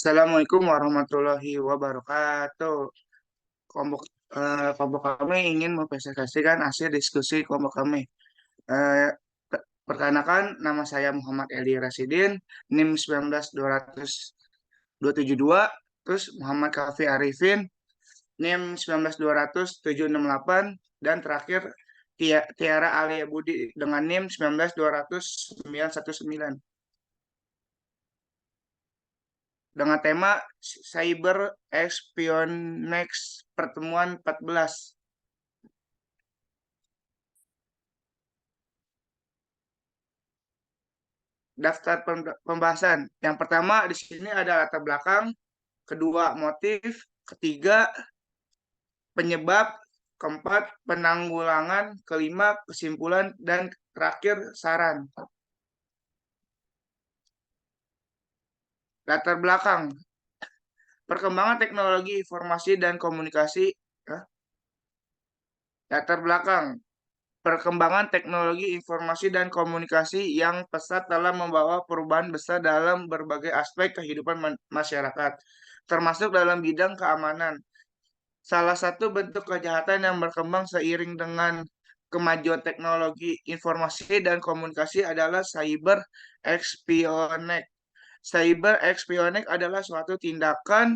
Assalamualaikum warahmatullahi wabarakatuh. Kelompok kelompok kami ingin mempresentasikan hasil diskusi kelompok kami. Eh, Perkenalkan, nama saya Muhammad Eli Rasidin, NIM 19272, terus Muhammad Kafi Arifin, NIM 19278, dan terakhir Tiara Alia Budi dengan NIM 19219. Dengan tema Cyber Espionage Pertemuan 14. Daftar pembahasan. Yang pertama di sini ada latar belakang, kedua motif, ketiga penyebab, keempat penanggulangan, kelima kesimpulan, dan terakhir saran. Latar belakang, perkembangan teknologi informasi dan komunikasi. eh, Latar belakang, perkembangan teknologi informasi dan komunikasi yang pesat dalam membawa perubahan besar dalam berbagai aspek kehidupan masyarakat, termasuk dalam bidang keamanan. Salah satu bentuk kejahatan yang berkembang seiring dengan kemajuan teknologi informasi dan komunikasi adalah cyber espionage. Cyber espionage adalah suatu tindakan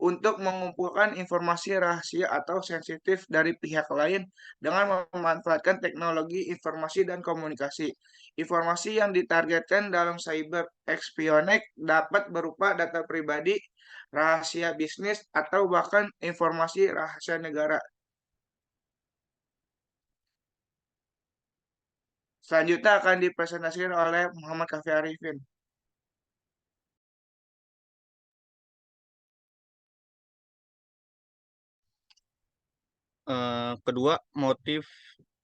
untuk mengumpulkan informasi rahasia atau sensitif dari pihak lain dengan memanfaatkan teknologi informasi dan komunikasi. Informasi yang ditargetkan dalam cyber espionage dapat berupa data pribadi, rahasia bisnis, atau bahkan informasi rahasia negara. Selanjutnya akan dipresentasikan oleh Muhammad Kafi Arifin. Kedua, motif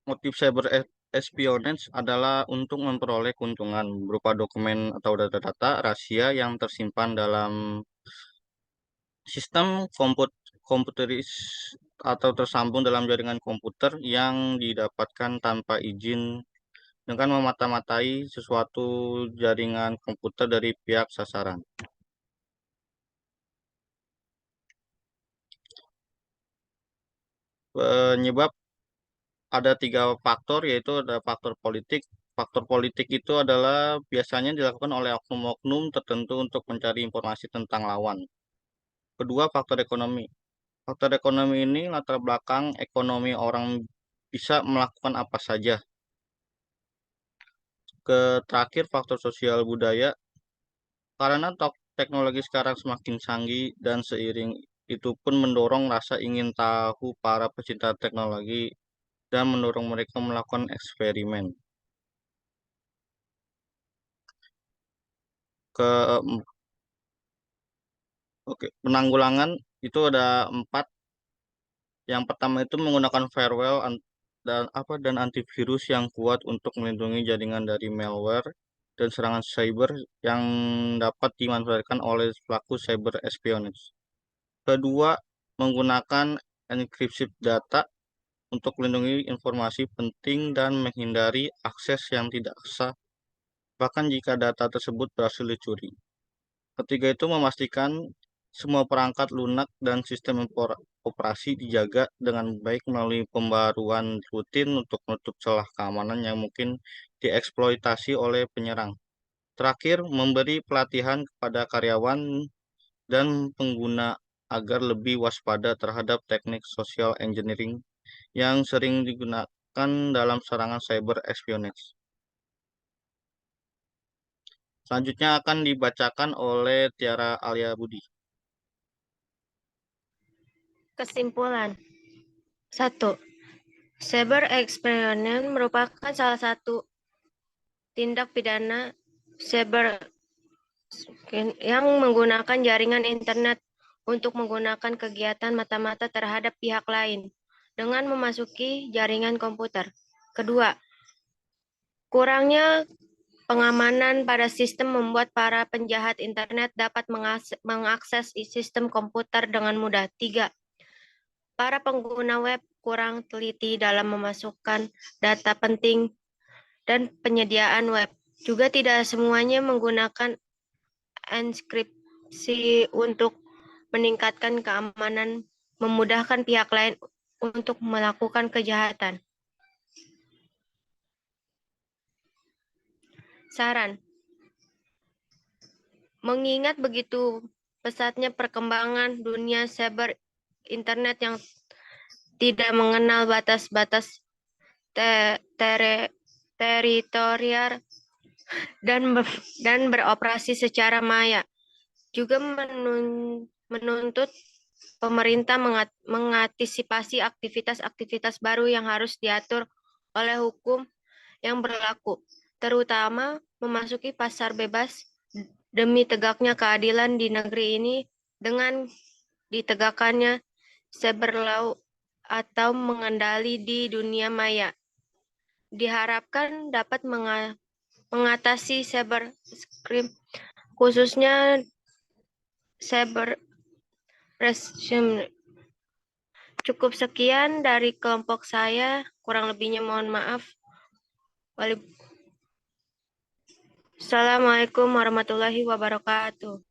motif cyber espionage adalah untuk memperoleh keuntungan berupa dokumen atau data-data rahasia yang tersimpan dalam sistem komputeris atau tersambung dalam jaringan komputer yang didapatkan tanpa izin dengan memata-matai sesuatu jaringan komputer dari pihak sasaran. Penyebab ada tiga faktor, yaitu ada faktor politik. Faktor politik itu adalah biasanya dilakukan oleh oknum-oknum tertentu untuk mencari informasi tentang lawan. Kedua, faktor ekonomi. Faktor ekonomi ini latar belakang ekonomi orang bisa melakukan apa saja. Terakhir, faktor sosial budaya. Karena teknologi sekarang semakin canggih dan seiring itu pun mendorong rasa ingin tahu para pecinta teknologi dan mendorong mereka melakukan eksperimen. Ke Oke, penanggulangan itu ada empat. Yang pertama itu menggunakan firewall dan antivirus yang kuat untuk melindungi jaringan dari malware dan serangan cyber yang dapat dimanfaatkan oleh pelaku cyber espionage. Kedua, menggunakan enkripsi data untuk melindungi informasi penting dan menghindari akses yang tidak sah, bahkan jika data tersebut berhasil dicuri. Ketiga itu memastikan semua perangkat lunak dan sistem operasi dijaga dengan baik melalui pembaruan rutin untuk menutup celah keamanan yang mungkin dieksploitasi oleh penyerang. Terakhir, memberi pelatihan kepada karyawan dan pengguna agar lebih waspada terhadap teknik social engineering yang sering digunakan dalam serangan cyber espionage. Selanjutnya akan dibacakan oleh Tiara Alia Budi. Kesimpulan 1. Cyber espionage merupakan salah satu tindak pidana cyber yang menggunakan jaringan internet untuk menggunakan kegiatan mata-mata terhadap pihak lain dengan memasuki jaringan komputer. Kedua, kurangnya pengamanan pada sistem membuat para penjahat internet dapat mengakses sistem komputer dengan mudah. 3. Para pengguna web kurang teliti dalam memasukkan data penting dan penyediaan web. Juga tidak semuanya menggunakan enkripsi untuk meningkatkan keamanan, memudahkan pihak lain untuk melakukan kejahatan. Saran. Mengingat begitu pesatnya perkembangan dunia cyber internet yang tidak mengenal batas-batas teritorial dan beroperasi secara maya, juga menuntut pemerintah mengantisipasi aktivitas-aktivitas baru yang harus diatur oleh hukum yang berlaku, terutama memasuki pasar bebas demi tegaknya keadilan di negeri ini dengan ditegakkannya cyber law atau mengendali di dunia maya. Diharapkan dapat mengatasi cyber crime, khususnya cyber Cukup sekian dari kelompok saya, kurang lebihnya mohon maaf. Assalamualaikum warahmatullahi wabarakatuh.